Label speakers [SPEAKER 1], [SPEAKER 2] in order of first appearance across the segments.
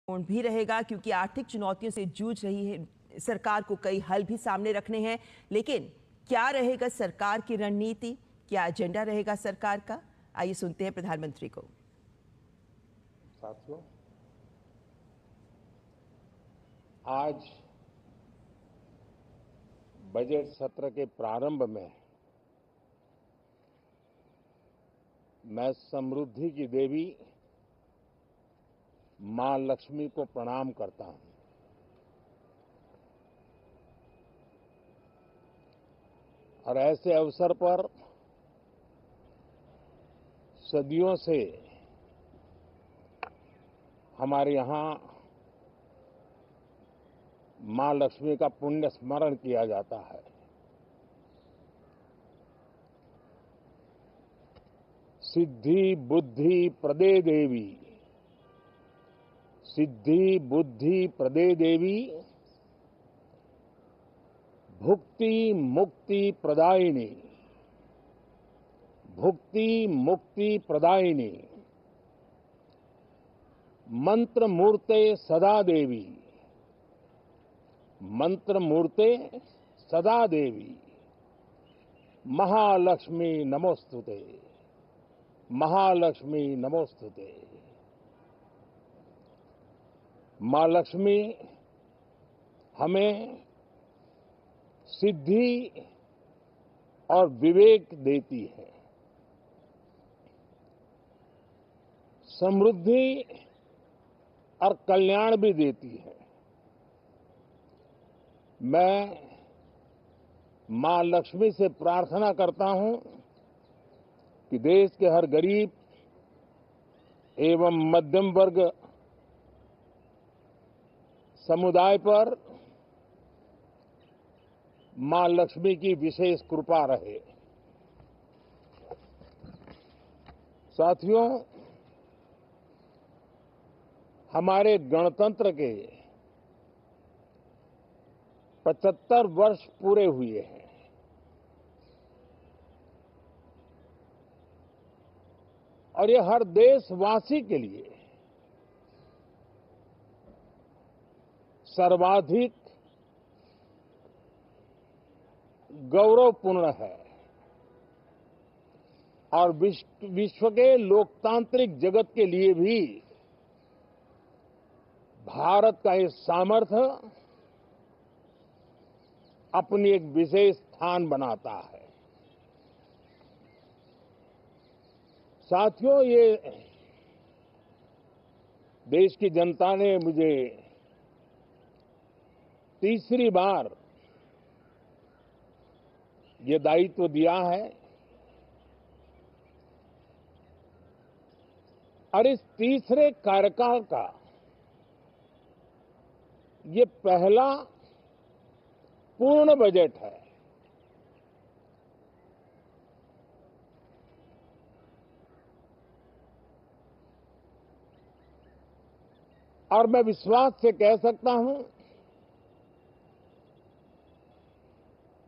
[SPEAKER 1] पूर्ण भी रहेगा क्योंकि आर्थिक चुनौतियों से जूझ रही है सरकार को कई हल भी सामने रखने हैं। लेकिन क्या रहेगा सरकार की रणनीति, क्या एजेंडा रहेगा सरकार का? आइए सुनते हैं प्रधानमंत्री को।
[SPEAKER 2] साथियों, आज बजट सत्र के प्रारंभ में मैं समृद्धि की देवी मां लक्ष्मी को प्रणाम करता हूं। और ऐसे अवसर पर सदियों से हमारे यहां मां लक्ष्मी का पुण्य स्मरण किया जाता है। सिद्धि बुद्धि प्रदे देवी, सिद्धि बुद्धि प्रदे देवी, भुक्ति मुक्ति प्रदायिनी, भुक्ति मुक्ति प्रदायिनी, मंत्र मूर्ते सदा देवी, मंत्र मूर्ते सदा देवी, महालक्ष्मी नमोस्तुते, महालक्ष्मी नमोस्तुते। मां लक्ष्मी हमें सिद्धि और विवेक देती है, समृद्धि और कल्याण भी देती है। मैं मां लक्ष्मी से प्रार्थना करता हूं कि देश के हर गरीब एवं मध्यम वर्ग समुदाय पर मां लक्ष्मी की विशेष कृपा रहे। साथियों, हमारे गणतंत्र के 75 वर्ष पूरे हुए हैं। और ये हर देशवासी के लिए सर्वाधिक गौरवपूर्ण है और विश्व के लोकतांत्रिक जगत के लिए भी भारत का ये सामर्थ्य अपनी एक विशेष स्थान बनाता है। साथियों, ये देश की जनता ने मुझे तीसरी बार ये दायित्व दिया है और इस तीसरे कार्यकाल का ये पहला पूर्ण बजट है। और मैं विश्वास से कह सकता हूं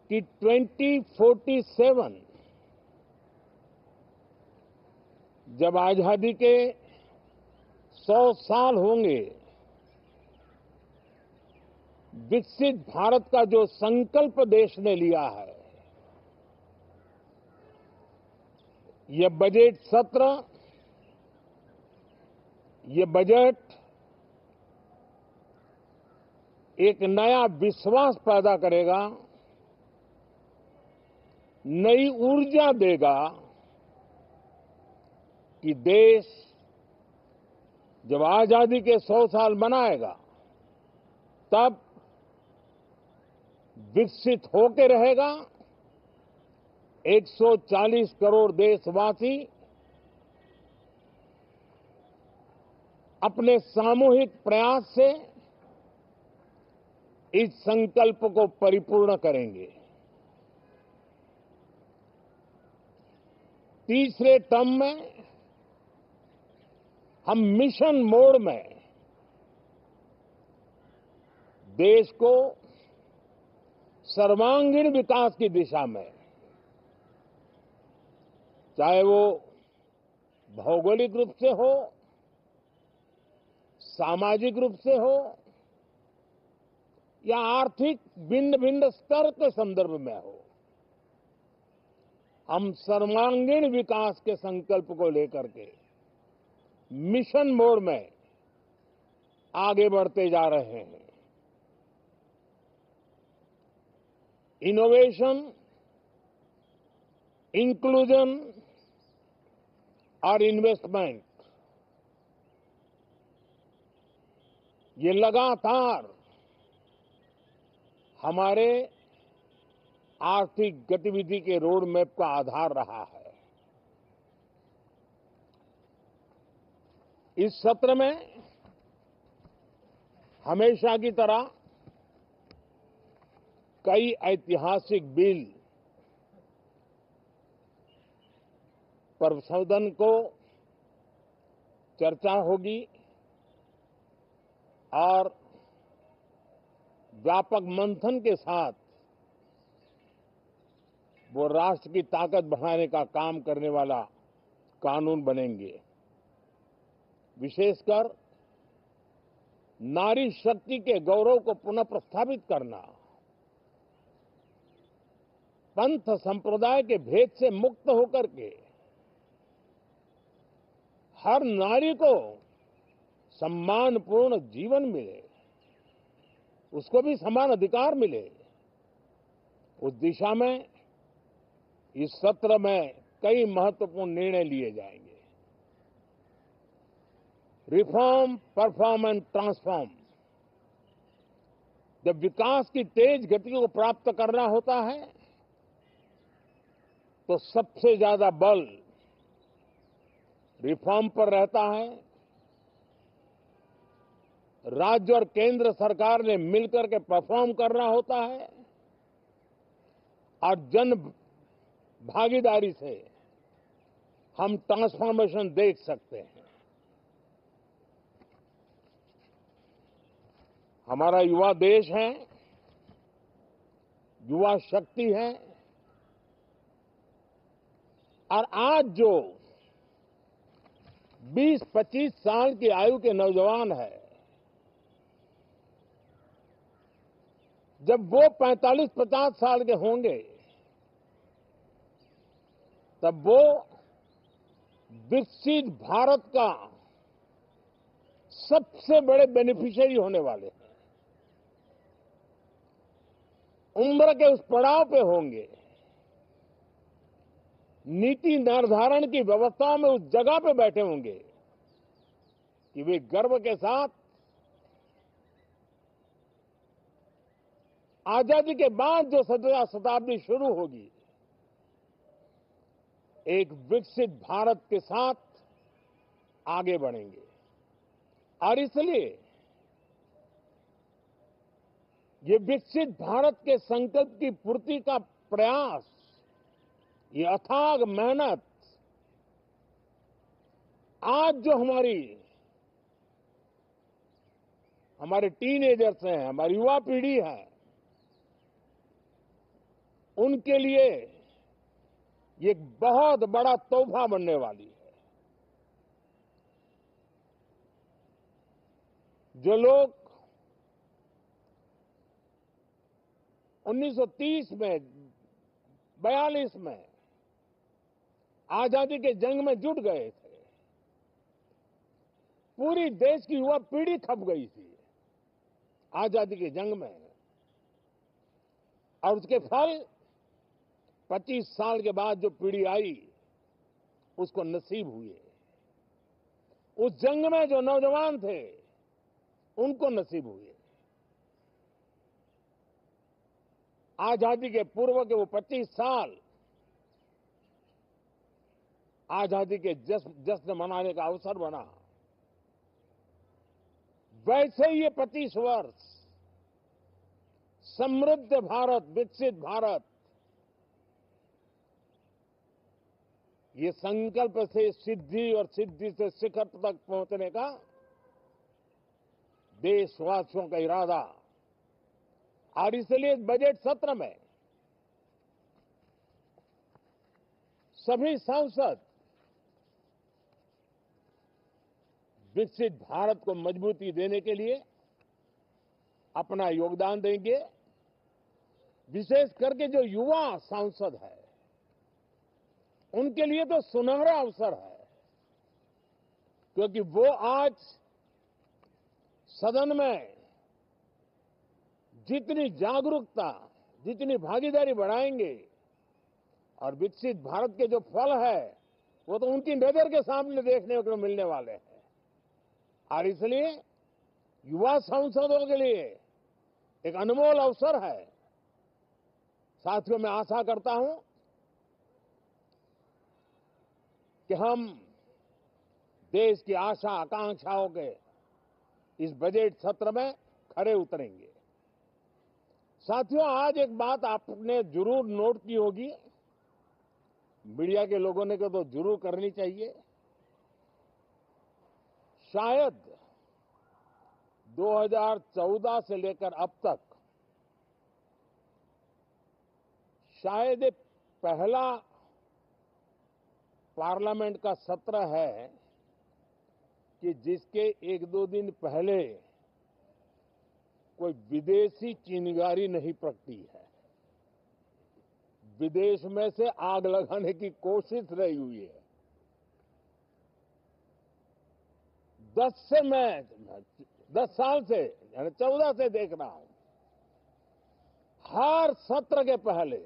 [SPEAKER 2] कि 2047 जब आजादी के 100 साल होंगे, विकसित भारत का जो संकल्प देश ने लिया है, ये बजट सत्र, ये बजट एक नया विश्वास पैदा करेगा, नई ऊर्जा देगा कि देश जब आजादी के 100 साल मनाएगा तब विकसित होकर रहेगा। 140 करोड़ देशवासी अपने सामूहिक प्रयास से इस संकल्प को परिपूर्ण करेंगे। तीसरे टर्म में हम मिशन मोड में देश को सर्वांगीण विकास की दिशा में, चाहे वो भौगोलिक रूप से हो, सामाजिक रूप से हो या आर्थिक भिन्न भिन्न स्तर के संदर्भ में हो, हम सर्वांगीण विकास के संकल्प को लेकर के मिशन मोड में आगे बढ़ते जा रहे हैं। इनोवेशन, इंक्लूजन और इन्वेस्टमेंट, ये लगातार हमारे आर्थिक गतिविधि के रोड मैप का आधार रहा है। इस सत्र में हमेशा की तरह कई ऐतिहासिक बिल पर सदन को चर्चा होगी और व्यापक मंथन के साथ वो राष्ट्र की ताकत बढ़ाने का काम करने वाला कानून बनेंगे। विशेषकर नारी शक्ति के गौरव को पुनः प्रस्थापित करना, पंथ संप्रदाय के भेद से मुक्त होकर के हर नारी को सम्मानपूर्ण जीवन मिले, उसको भी समान अधिकार मिले, उस दिशा में इस सत्र में कई महत्वपूर्ण निर्णय लिए जाएंगे। Reform, perform and transform. जब विकास की तेज गति को प्राप्त करना होता है तो सबसे ज्यादा बल रिफॉर्म पर रहता है। राज्य और केंद्र सरकार ने मिलकर के परफॉर्म करना होता है और जन भागीदारी से हम ट्रांसफॉर्मेशन देख सकते हैं। हमारा युवा देश है, युवा शक्ति है और आज जो 20-25 साल की आयु के नौजवान है, जब वो 45-50 साल के होंगे तब वो विकसित भारत का सबसे बड़े बेनिफिशियरी होने वाले हैं। उम्र के उस पड़ाव पे होंगे, नीति निर्धारण की व्यवस्थाओं में उस जगह पे बैठे होंगे कि वे गर्व के साथ आजादी के बाद जो शताब्दी शुरू होगी, एक विकसित भारत के साथ आगे बढ़ेंगे। और इसलिए ये विकसित भारत के संकल्प की पूर्ति का प्रयास, ये अथाग मेहनत आज जो हमारे टीनेजर्स हैं, हमारी युवा पीढ़ी है, उनके लिए ये एक बहुत बड़ा तोहफा बनने वाली है। जो लोग 1930 में, 42 में आजादी के जंग में जुट गए थे, पूरी देश की युवा पीढ़ी खप गई थी आजादी के जंग में, और उसके फल 25 साल के बाद जो पीढ़ी आई उसको नसीब हुए। उस जंग में जो नौजवान थे उनको नसीब हुए। आजादी के पूर्व के वो 25 साल आजादी के जश्न मनाने का अवसर बना। वैसे ही ये 25 वर्ष समृद्ध भारत, विकसित भारत, ये संकल्प से सिद्धि और सिद्धि से शिखर तक पहुंचने का देशवासियों का इरादा। और इसलिए इस बजट सत्र में सभी सांसद विकसित भारत को मजबूती देने के लिए अपना योगदान देंगे। विशेष करके जो युवा सांसद है उनके लिए तो सुनहरा अवसर है, क्योंकि वो आज सदन में जितनी जागरूकता, जितनी भागीदारी बढ़ाएंगे और विकसित भारत के जो फल है वो तो उनकी नजर के सामने देखने को मिलने वाले हैं। और इसलिए युवा सांसदों के लिए एक अनमोल अवसर है। साथियों, मैं आशा करता हूं कि हम देश की आशा आकांक्षाओं के इस बजट सत्र में खरे उतरेंगे। साथियों, आज एक बात आपने जरूर नोट की होगी, मीडिया के लोगों ने तो जरूर करनी चाहिए। शायद 2014 से लेकर अब तक शायद ये पहला पार्लियामेंट का सत्र है कि जिसके एक दो दिन पहले कोई विदेशी चिंगारी नहीं प्रगटी है, विदेश में से आग लगाने की कोशिश रही हुई है। 10 साल से यानी 14 से देख रहा हूं, हर सत्र के पहले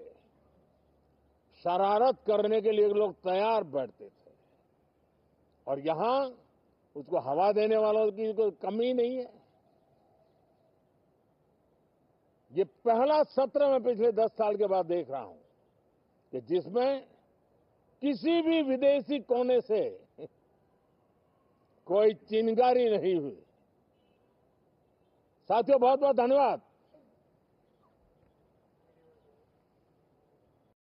[SPEAKER 2] शरारत करने के लिए लोग तैयार बैठते थे और यहां उसको हवा देने वालों की कोई कमी नहीं है। ये पहला सत्र मैं पिछले 10 साल के बाद देख रहा हूं कि जिसमें किसी भी विदेशी कोने से कोई चिंगारी नहीं हुई। साथियों, बहुत बहुत धन्यवाद।